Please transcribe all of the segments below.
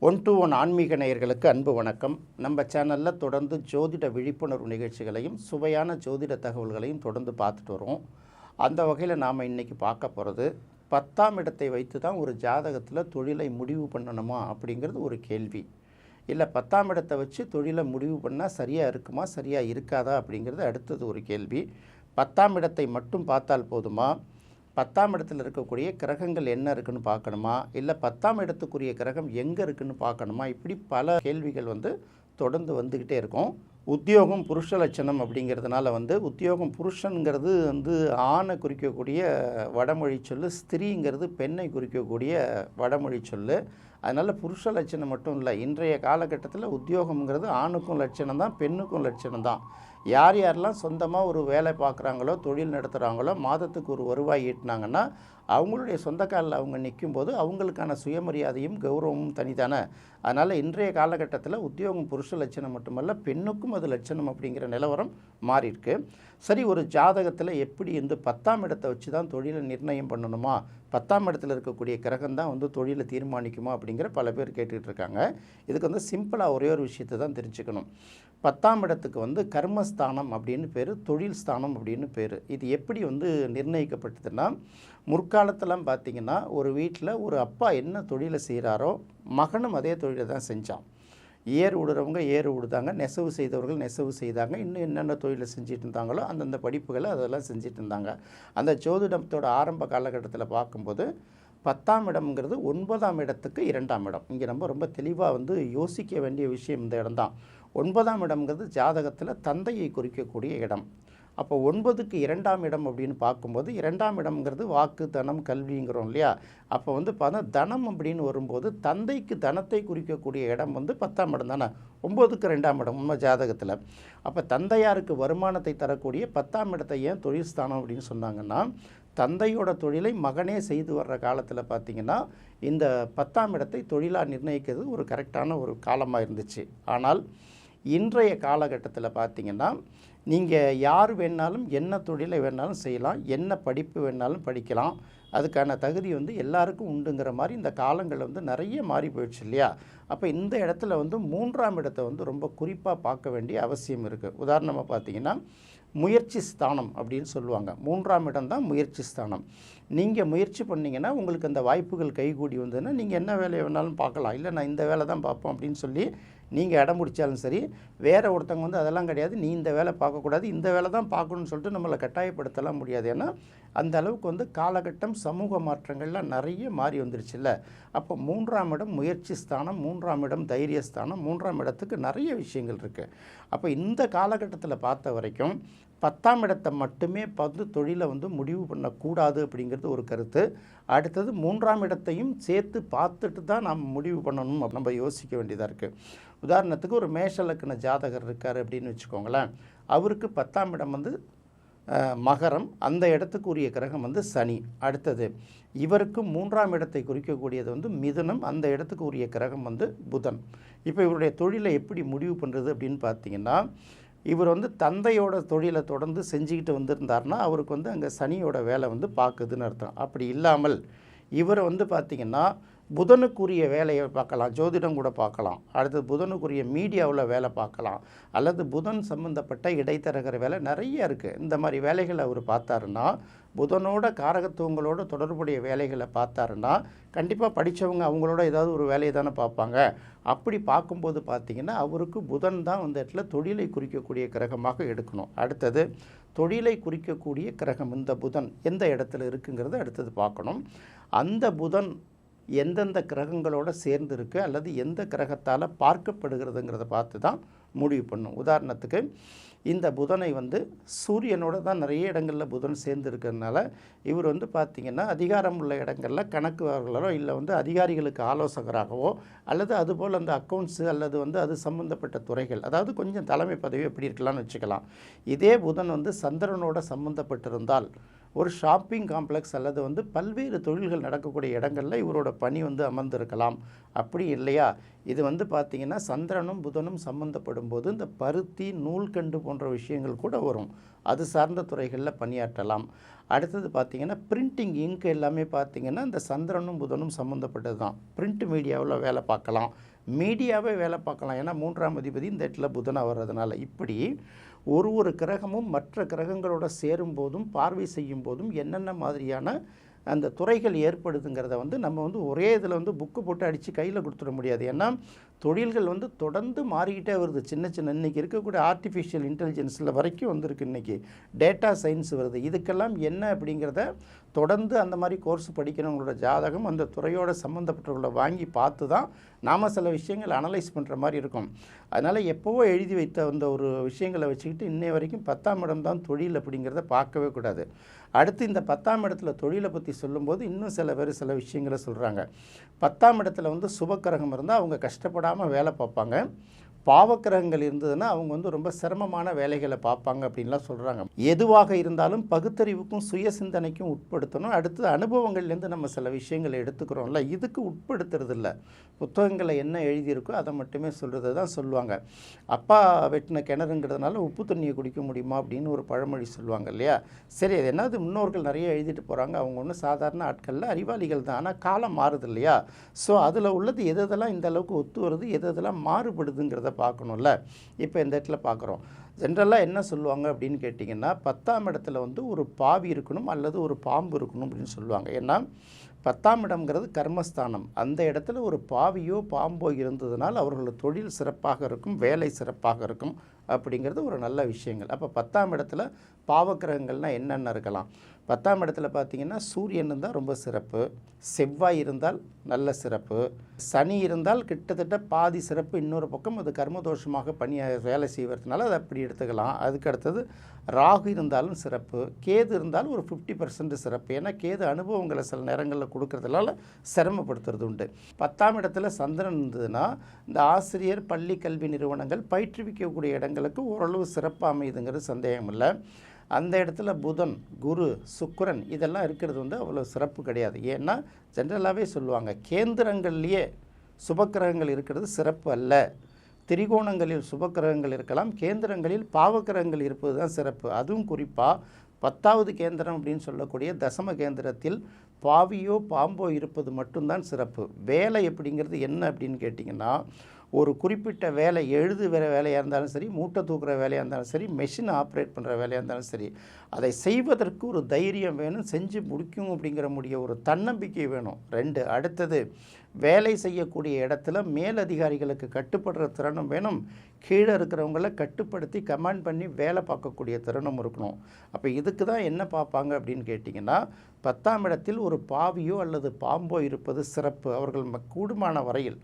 One to one ஆன்மீக நேயர்களுக்கு அன்பு வணக்கம். நம்ம சேனலில் தொடர்ந்து ஜோதிட விழிப்புணர்வு நிகழ்ச்சிகளையும் சுவையான ஜோதிட தகவல்களையும் தொடர்ந்து பார்த்துட்டு வரோம். அந்த வகையில் நாம் இன்றைக்கி பார்க்க போகிறது 10ஆம் இடத்தை வைத்து தான் ஒரு ஜாதகத்தில் தொழிலை முடிவு பண்ணணுமா அப்படிங்கிறது ஒரு கேள்வி. இல்லை 10ஆம் இடத்தை வச்சு தொழிலை முடிவு பண்ணால் சரியாக இருக்குமா சரியாக இருக்காதா அப்படிங்கிறது அடுத்தது ஒரு கேள்வி. 10ஆம் இடத்தை மட்டும் பார்த்தால் போதுமா, 10ஆம் இடத்தில் இருக்கக்கூடிய கிரகங்கள் என்ன இருக்குன்னு பார்க்கணுமா, இல்லை 10ஆம் இடத்துக்குரிய கிரகம் எங்கே இருக்குன்னு பார்க்கணுமா, இப்படி பல கேள்விகள் தொடர்ந்து வந்துக்கிட்டே இருக்கும். உத்தியோகம் புருஷ லட்சணம் அப்படிங்கிறதுனால உத்தியோகம் புருஷனுங்கிறது ஆணை குறிக்கக்கூடிய வடமொழி சொல்லு, ஸ்திரீங்கிறது பெண்ணை குறிக்கக்கூடிய வடமொழி சொல்லு. அதனால் புருஷ லட்சணம் மட்டும் இல்லை, இன்றைய காலகட்டத்தில் உத்தியோகம்ங்கிறது ஆணுக்கும் லட்சணம் தான், பெண்ணுக்கும் லட்சணம் தான். யார் யாரெல்லாம் சொந்தமாக ஒரு வேலை பார்க்குறாங்களோ, தொழில் நடத்துகிறாங்களோ, மாதத்துக்கு ஒரு வருவாய் ஈட்டினாங்கன்னா அவங்களுடைய சொந்த காலில் அவங்க நிற்கும்போது அவங்களுக்கான சுயமரியாதையும் கௌரவமும் தனிதானே. அதனால் இன்றைய காலகட்டத்தில் உத்தியோகம் புருஷ லட்சணம் மட்டுமல்ல, பெண்ணுக்கும் அது லட்சணம் அப்படிங்கிற நிலவரம் மாறியிருக்கு. சரி, ஒரு ஜாதகத்தில் எப்படி 10ஆம் இடத்தை வச்சு தான் தொழிலை நிர்ணயம் பண்ணணுமா, 10ஆம் இடத்துல இருக்கக்கூடிய கிரகம் தான் தொழிலை தீர்மானிக்குமா அப்படிங்கிற பல பேர் கேட்டுக்கிட்டு இருக்காங்க. இதுக்கு சிம்பிளாக ஒரே ஒரு விஷயத்தை தான் தெரிஞ்சுக்கணும். 10ஆம் இடத்துக்கு கர்மஸ்தானம் அப்படின்னு பேர், தொழில் ஸ்தானம் அப்படின்னு பேர். இது எப்படி நிர்ணயிக்கப்பட்டதுன்னா, முற்காலத்தெல்லாம் பார்த்திங்கன்னா ஒரு வீட்டில் ஒரு அப்பா என்ன தொழிலை செய்கிறாரோ மகனும் அதே தொழிலை தான் செஞ்சான். ஏறு விடுறவங்க ஏறு விடுதாங்க, நெசவு செய்தவர்கள் நெசவு செய்தாங்க, இன்னும் என்னென்ன தொழிலை செஞ்சுட்டு இருந்தாங்களோ அந்தந்த படிப்புகளை அதெல்லாம் செஞ்சுட்டு இருந்தாங்க. அந்த ஜோதிடத்தோட ஆரம்ப காலகட்டத்தில் பார்க்கும்போது 10ஆம் இடம்ங்கிறது 9ஆம் இடத்துக்கு 2ஆம் இடம். இங்கே ரொம்ப தெளிவாக யோசிக்க வேண்டிய விஷயம் இந்த இடம்தான். 9ஆம் இடம்ங்கிறது ஜாதகத்தில் தந்தையை குறிக்கக்கூடிய இடம். அப்போ 9க்கு 2ஆம் இடம் அப்படின்னு பார்க்கும்போது 2ஆம் இடம்ங்கிறது வாக்கு, தனம், கல்விங்கிறோம் இல்லையா. அப்போ தனம் அப்படின்னு வரும்போது தந்தைக்கு தனத்தை குறிக்கக்கூடிய இடம் 10ஆம் இடம் தானே. 9க்கு 2ஆம் இடம் உண்மை ஜாதகத்தில். அப்போ தந்தையாருக்கு வருமானத்தை தரக்கூடிய 10ஆம் இடத்தை ஏன் தொழில் ஸ்தானம் அப்படின்னு சொன்னாங்கன்னா, தந்தையோட தொழிலை மகனே செய்து வர்ற காலத்தில் பார்த்திங்கன்னா இந்த 10ஆம் இடத்தை தொழிலாக நிர்ணயிக்கிறது ஒரு கரெக்டான ஒரு காலமாக இருந்துச்சு. ஆனால் இன்றைய காலகட்டத்தில் பார்த்திங்கன்னா நீங்கள் யார் வேணாலும் என்ன தொழிலை வேணாலும் செய்யலாம், என்ன படிப்பு வேணாலும் படிக்கலாம், அதுக்கான தகுதி எல்லாருக்கும் உண்டுங்கிற மாதிரி இந்த காலங்கள் நிறைய மாறி போயிடுச்சு இல்லையா. அப்போ இந்த இடத்துல 3ஆம் இடத்தை ரொம்ப குறிப்பாக பார்க்க வேண்டிய அவசியம் இருக்குது. உதாரணமாக பார்த்திங்கன்னா முயற்சி ஸ்தானம் அப்படின்னு சொல்லுவாங்க. 3ஆம் இடம் தான் முயற்சி ஸ்தானம். நீங்கள் முயற்சி பண்ணிங்கன்னா உங்களுக்கு அந்த வாய்ப்புகள் கைகூடி வந்ததுன்னா நீங்கள் என்ன வேலையை வேணாலும் பார்க்கலாம். இல்லை நான் இந்த வேலை தான் பார்ப்போம் அப்படின்னு சொல்லி நீங்கள் இடம் முடித்தாலும் சரி, வேறு ஒருத்தவங்க அதெல்லாம் கிடையாது, நீ இந்த வேலை பார்க்கக்கூடாது, இந்த வேலை தான் பார்க்கணுன்னு சொல்லிட்டு நம்மளை கட்டாயப்படுத்தலாம் முடியாது. ஏன்னா அந்த அளவுக்கு காலகட்டம் சமூக மாற்றங்கள்லாம் நிறைய மாறி வந்துருச்சுல்ல. அப்போ 3ஆம் இடம் முயற்சி ஸ்தானம், 3ஆம் இடம் தைரியஸ்தானம், 3ஆம் இடத்துக்கு நிறைய விஷயங்கள் இருக்குது. அப்போ இந்த காலகட்டத்தில் பார்த்த வரைக்கும் 10ஆம் இடத்தை மட்டுமே பார்த்து தொழிலை முடிவு பண்ணக்கூடாது அப்படிங்கிறது ஒரு கருத்து. அடுத்தது 3ஆம் இடத்தையும் சேர்த்து பார்த்துட்டு தான் நாம் முடிவு பண்ணணும் நம்ம யோசிக்க வேண்டியதாக இருக்குது. உதாரணத்துக்கு ஒரு மேஷ லக்ன ஜாதகர் இருக்கார் அப்படின்னு வச்சுக்கோங்களேன். அவருக்கு 10ஆம் இடம் மகரம், அந்த இடத்துக்கு உரிய கிரகம் சனி. அடுத்தது இவருக்கு 3ஆம் இடத்தை குறிக்கக்கூடியது மிதுனம், அந்த இடத்துக்கு உரிய கிரகம் புதன். இப்போ இவருடைய தொழிலை எப்படி முடிவு பண்ணுறது அப்படின்னு பார்த்தீங்கன்னா, இவர் தந்தையோட தொழிலை தொடர்ந்து செஞ்சுக்கிட்டு வந்திருந்தார்னா அவருக்கு அங்கே சனியோட வேலை பார்க்குதுன்னு அர்த்தம். அப்படி இல்லாமல் இவர் பார்த்திங்கன்னா புதனுக்குரிய வேலையை பார்க்கலாம், ஜோதிடம் கூட பார்க்கலாம், அடுத்தது புதனுக்குரிய மீடியாவில் வேலை பார்க்கலாம், அல்லது புதன் சம்மந்தப்பட்ட இடைத்தரகர் வேலை நிறைய இருக்குது. இந்த மாதிரி வேலைகளை அவர் பார்த்தாருன்னா, புதனோட காரகத்துவங்களோட தொடர்புடைய வேலைகளை பார்த்தாருன்னா கண்டிப்பாக படித்தவங்க அவங்களோட ஏதாவது ஒரு வேலையை தானே பார்ப்பாங்க. அப்படி பார்க்கும்போது பார்த்திங்கன்னா அவருக்கு புதன் தான் இடத்துல தொழிலை குறிக்கக்கூடிய கிரகமாக எடுக்கணும். அடுத்தது தொழிலை குறிக்கக்கூடிய கிரகம் இந்த புதன் எந்த இடத்துல இருக்குங்கிறத அடுத்தது பார்க்கணும். அந்த புதன் எந்தெந்த கிரகங்களோடு சேர்ந்து இருக்குது அல்லது எந்த கிரகத்தால் பார்க்கப்படுகிறதுங்கிறத பார்த்து தான் முடிவு பண்ணும். உதாரணத்துக்கு இந்த புதனை சூரியனோட தான் நிறைய இடங்களில் புதன் சேர்ந்து இருக்கிறதுனால இவர் பார்த்திங்கன்னா அதிகாரம் உள்ள இடங்களில் கணக்குகளோ இல்லை அதிகாரிகளுக்கு ஆலோசகராகவோ அல்லது அதுபோல் அந்த அக்கௌண்ட்ஸு அல்லது அது சம்மந்தப்பட்ட துறைகள், அதாவது கொஞ்சம் தலைமை பதவி எப்படி இருக்கலாம்னு வச்சுக்கலாம். இதே புதன் சந்திரனோட சம்மந்தப்பட்டிருந்தால் ஒரு ஷாப்பிங் காம்ப்ளெக்ஸ் அல்லது பல்வேறு தொழில்கள் நடக்கக்கூடிய இடங்களில் இவரோட பணி அமர்ந்திருக்கலாம். அப்படி இல்லையா, இது பார்த்திங்கன்னா சந்திரனும் புதனும் சம்மந்தப்படும் போது இந்த பருத்தி, நூல்கண்டு போன்ற விஷயங்கள் கூட வரும். அது சார்ந்த துறைகளில் பணியாற்றலாம். அடுத்தது பார்த்திங்கன்னா பிரிண்டிங் இங்க் எல்லாமே பார்த்திங்கன்னா இந்த சந்திரனும் புதனும் சம்மந்தப்பட்டது தான். பிரிண்ட் மீடியாவில் வேலை பார்க்கலாம், மீடியாவே வேலை பார்க்கலாம். ஏன்னா 3ஆம் அதிபதி இந்த இடத்துல புதனாக வர்றதுனால. இப்படி ஒரு கிரகமும் மற்ற கிரகங்களோட சேரும்போதும் பார்வை செய்யும் போதும் என்னென்ன மாதிரியான அந்த துறைகள் ஏற்படுதுங்கிறத நம்ம ஒரே இதில் புக்கு போட்டு அடித்து கையில் கொடுத்துட முடியாது. ஏன்னா தொழில்கள் தொடர்ந்து மாறிக்கிட்டே வருது. சின்ன சின்ன இன்றைக்கி இருக்கக்கூடிய ஆர்டிஃபிஷியல் இன்டெலிஜென்ஸில் வரைக்கும் வந்திருக்கு. இன்றைக்கி டேட்டா சயின்ஸ் வருது. இதுக்கெல்லாம் என்ன அப்படிங்கிறத தொடர்ந்து அந்த மாதிரி கோர்ஸ் படிக்கிறவங்களோட ஜாதகம் அந்த துறையோட சம்மந்தப்பட்டவர்களை வாங்கி பார்த்து தான் நாம் சில விஷயங்கள் அனலைஸ் பண்ணுற மாதிரி இருக்கும். அதனால் எப்போவோ எழுதி வைத்த அந்த ஒரு விஷயங்களை வச்சுக்கிட்டு இன்னைய வரைக்கும் 10ஆம் இடம் தான் தொழில் அப்படிங்கிறத பார்க்கவே கூடாது. அடுத்து இந்த 10ஆம் இடத்துல தொழிலை பற்றி சொல்லும்போது இன்னும் சில பேர் சில விஷயங்களை சொல்கிறாங்க. 10ஆம் இடத்துல சுபக்கிரகம் இருந்தால் அவங்க கஷ்டப்படாமல் வேலை பார்ப்பாங்க, பாவக்கிரகங்கள் இருந்ததுன்னா அவங்க ரொம்ப சிரமமான வேலைகளை பார்ப்பாங்க அப்படின்லாம் சொல்கிறாங்க. எதுவாக இருந்தாலும் பகுத்தறிவுக்கும் சுய சிந்தனைக்கும் உட்படுத்தணும். அடுத்து அனுபவங்கள்லேருந்து நம்ம சில விஷயங்களை எடுத்துக்கிறோம்ல, இதுக்கு உட்படுத்துறது இல்லை. புத்தகங்களை என்ன எழுதியிருக்கோ அதை மட்டுமே சொல்கிறது தான் சொல்லுவாங்க. அப்பா வெட்டின கிணறுங்கிறதுனால உப்பு தண்ணியை குடிக்க முடியுமா அப்படின்னு ஒரு பழமொழி சொல்லுவாங்க இல்லையா? சரி, அது என்னது முன்னோர்கள் நிறைய எழுதிட்டு போகிறாங்க. அவங்க ஒன்றும் சாதாரண ஆட்களில் அறிவாளிகள் தான். ஆனால் காலம் மாறுது இல்லையா? ஸோ அதில் உள்ளது எதெல்லாம் இந்த அளவுக்கு ஒத்து வருது, எதெல்லாம் மாறுபடுதுங்கிறத பார்க்கணும்ல. இப்போ இந்த இடத்துல பார்க்குறோம். ஜென்ரலாக என்ன சொல்லுவாங்க அப்படின்னு கேட்டிங்கன்னா 10ஆம் இடத்துல ஒரு பாவி இருக்கணும் அல்லது ஒரு பாம்பு இருக்கணும் அப்படின்னு சொல்லுவாங்க. ஏன்னா 10ஆம் இடம்ங்கிறது கர்மஸ்தானம். அந்த இடத்துல ஒரு பாவியோ பாம்போ இருந்ததுனால் அவர்களோட தொழில் சிறப்பாக இருக்கும், வேலை சிறப்பாக இருக்கும் அப்படிங்கிறது ஒரு நல்ல விஷயங்கள். அப்போ 10ஆம் இடத்துல பாவக்கிரகங்கள்னால் என்னென்ன இருக்கலாம்? 10ஆம் இடத்துல பார்த்திங்கன்னா சூரியன் இருந்தால் ரொம்ப சிறப்பு, செவ்வாய் இருந்தால் நல்ல சிறப்பு, சனி இருந்தால் கிட்டத்தட்ட பாதி சிறப்பு. இன்னொரு பக்கம் அது கர்மதோஷமாக வேலை செய்வதனால அதை அப்படி எடுத்துக்கலாம். அதுக்கு அடுத்தது ராகு இருந்தாலும் சிறப்பு, கேது இருந்தாலும் ஒரு 50% சிறப்பு. ஏன்னா கேது அனுபவங்களை சில நேரங்களில் கொடுக்கறதுனால சிரமப்படுத்துறது உண்டு. 10ஆம் இடத்துல சந்திரன் இருந்ததுன்னா இந்த ஆசிரியர், பள்ளி கல்வி நிறுவனங்கள் பயிற்றுவிக்கக்கூடிய இடங்களுக்கு ஓரளவு சிறப்பாக அமையுதுங்கிறது சந்தேகம் இல்லை. அந்த இடத்துல புதன், குரு, சுக்கிரன் இதெல்லாம் இருக்கிறது அவ்வளோ சிறப்பு கிடையாது. ஏன்னா ஜென்ரலாகவே சொல்லுவாங்க கேந்திரங்கள்லேயே சுபக்கிரகங்கள் இருக்கிறது சிறப்பு அல்ல. திரிகோணங்களில் சுபக்கிரகங்கள் இருக்கலாம், கேந்திரங்களில் பாவக்கிரகங்கள் இருப்பது தான் சிறப்பு. அதுவும் குறிப்பாக 10வது கேந்திரம் அப்படின்னு சொல்லக்கூடிய தசம கேந்திரத்தில் பாவியோ பாம்போ இருப்பது மட்டும்தான் சிறப்பு. வேலை அப்படிங்கிறது என்ன அப்படின்னு கேட்டிங்கன்னா ஒரு குறிப்பிட்ட வேலை, எழுதுகிற வேலையாக இருந்தாலும் சரி, மூட்டை தூக்குற வேலையாக இருந்தாலும் சரி, மெஷின் ஆப்ரேட் பண்ணுற வேலையாக இருந்தாலும் சரி, அதை செய்வதற்கு ஒரு தைரியம் வேணும், செஞ்சு முடிக்கும் அப்படிங்கிற ஒரு தன்னம்பிக்கை வேணும். 2, அடுத்தது வேலை செய்யக்கூடிய இடத்துல மேலதிகாரிகளுக்கு கட்டுப்படுற திறனும் வேணும், கீழே இருக்கிறவங்கள கட்டுப்படுத்தி கமாண்ட் பண்ணி வேலை பார்க்கக்கூடிய திறனும் இருக்கணும். அப்போ இதுக்கு தான் என்ன பார்ப்பாங்க அப்படின்னு கேட்டிங்கன்னா 10ஆம் இடத்தில் ஒரு பாவியோ அல்லது பாம்போ இருப்பது சிறப்பு. அவர்கள் கூடுமான வரையில்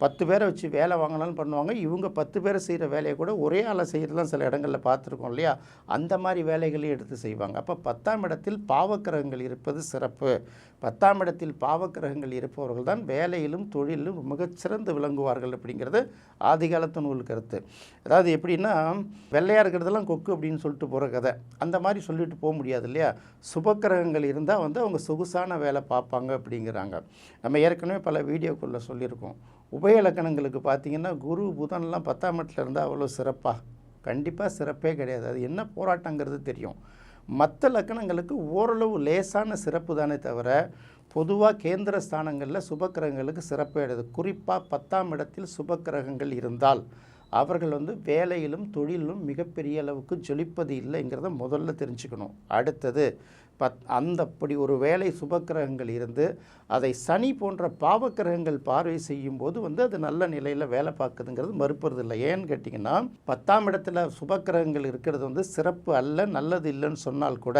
10 பேரை வச்சு வேலை வாங்கினாலும் பண்ணுவாங்க. இவங்க 10 பேரை செய்கிற வேலையை கூட ஒரே ஆளை செய்கிறதுலாம் சில இடங்களில் பார்த்துருக்கோம் இல்லையா? அந்த மாதிரி வேலைகளையும் எடுத்து செய்வாங்க. அப்போ 10ஆம் இடத்தில் பாவக்கிரகங்கள் இருப்பது சிறப்பு. 10ஆம் இடத்தில் பாவக்கிரகங்கள் இருப்பவர்கள் தான் வேலையிலும் தொழிலும் மிகச்சிறந்து விளங்குவார்கள் அப்படிங்கிறது ஆதிகாலத்து நூல் கருத்து. அதாவது எப்படின்னா வெள்ளையாக இருக்கிறதெல்லாம் கொக்கு அப்படின்னு சொல்லிட்டு போகிற கதை, அந்த மாதிரி சொல்லிட்டு போக முடியாது இல்லையா? சுபக்கிரகங்கள் இருந்தால் அவங்க சொகுசான வேலை பார்ப்பாங்க அப்படிங்கிறாங்க. நம்ம ஏற்கனவே பல வீடியோக்குள்ளே சொல்லியிருக்கோம். உபய இலக்கணங்களுக்கு பார்த்திங்கன்னா குரு, புதன்லாம் 10ஆம் இடத்துல இருந்தால் அவ்வளோ சிறப்பாக கண்டிப்பாக சிறப்பே கிடையாது. அது என்ன போராட்டங்கிறது தெரியும். மற்ற லக்கணங்களுக்கு ஓரளவு லேசான சிறப்பு தானே தவிர பொதுவாக கேந்திர ஸ்தானங்களில் சுபக்கிரகங்களுக்கு சிறப்பு கிடையாது. குறிப்பாக 10ஆம் இடத்தில் சுபக்கிரகங்கள் இருந்தால் அவர்கள் வேலையிலும் தொழிலும் மிகப்பெரிய அளவுக்கு ஜொலிப்பது இல்லைங்கிறத முதல்ல தெரிஞ்சுக்கணும். அடுத்தது அப்படி ஒரு வேலை சுபக்கிரகங்கள் இருந்து அதை சனி போன்ற பாவக்கிரகங்கள் பார்வை செய்யும் போது அது நல்ல நிலையில் வேலை பார்க்குதுங்கிறது மறுப்பது இல்லை. ஏன்னு கேட்டிங்கன்னா 10ஆம் இடத்துல சுபக்கிரகங்கள் இருக்கிறது சிறப்பு அல்ல, நல்லது இல்லைன்னு சொன்னால் கூட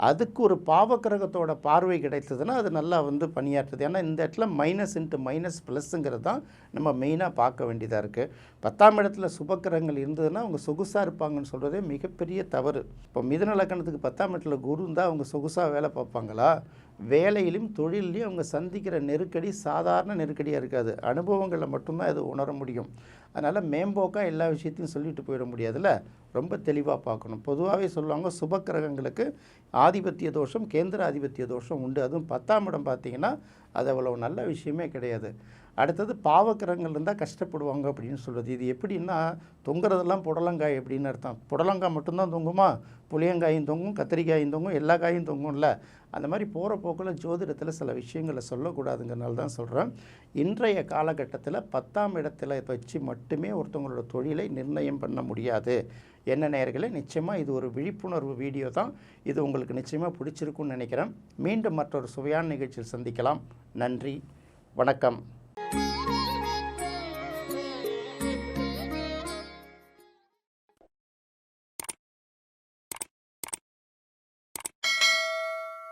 அதுக்கு ஒரு பாவக்கிரகத்தோட பார்வை கிடைத்ததுன்னா அது நல்லா பணியாற்றுது. ஏன்னா இந்த இடத்துல மைனஸ் இன்ட்டு மைனஸ் ப்ளஸ்ஸுங்கிறது தான் நம்ம மெயினாக பார்க்க வேண்டியதாக இருக்குது. 10ஆம் இடத்துல சுபக்கிரகங்கள் இருந்ததுன்னா அவங்க சொகுசாக இருப்பாங்கன்னு சொல்கிறதே மிகப்பெரிய தவறு. இப்போ மிதுன லக்கணத்துக்கு 10ஆம் இடத்துல குரு இருந்தால் அவங்க சொகுசாக வேலை பார்ப்பாங்களா? வேலையிலும் தொழிலையும் அவங்க சந்திக்கிற நெருக்கடி சாதாரண நெருக்கடியாக இருக்காது. அனுபவங்களை மட்டும்தான் இது உணர முடியும். அதனால் மேம்போக்காக எல்லா விஷயத்தையும் சொல்லிட்டு போயிட முடியாதுல்ல, ரொம்ப தெளிவாக பார்க்கணும். பொதுவாகவே சொல்லுவாங்க சுபக்கிரகங்களுக்கு ஆதிபத்திய தோஷம், கேந்திர ஆதிபத்திய தோஷம் உண்டு. அதுவும் 10ஆம் இடம் பார்த்திங்கன்னா அது அவ்வளோ நல்ல விஷயமே கிடையாது. அடுத்தது பாவக்கிரகங்கள் இருந்தால் கஷ்டப்படுவாங்க அப்படின்னு சொல்கிறது. இது எப்படின்னா தொங்குறதெல்லாம் புடலங்காய் அப்படின்னு அர்த்தம். புடலங்காய் மட்டும்தான் தொங்குமா? புளியங்காயும் தொங்கும், கத்திரிக்காயும் தொங்கும், எல்லா காயும் தொங்கும்ல. அந்த மாதிரி போகிற போக்கில் ஜோதிடத்தில் சில விஷயங்களை சொல்லக்கூடாதுங்கிறனால தான் சொல்கிறேன். இன்றைய காலகட்டத்தில் 10ஆம் இடத்துல வச்சு மட்டுமே ஒருத்தவங்களோட தொழிலை நிர்ணயம் பண்ண முடியாது. என்ன நேயர்களே, நிச்சயமாக இது ஒரு விழிப்புணர்வு வீடியோ தான். இது உங்களுக்கு நிச்சயமாக பிடிச்சிருக்குன்னு நினைக்கிறேன். மீண்டும் மற்றொரு சுவையான நிகழ்ச்சியில் சந்திக்கலாம். நன்றி, வணக்கம்.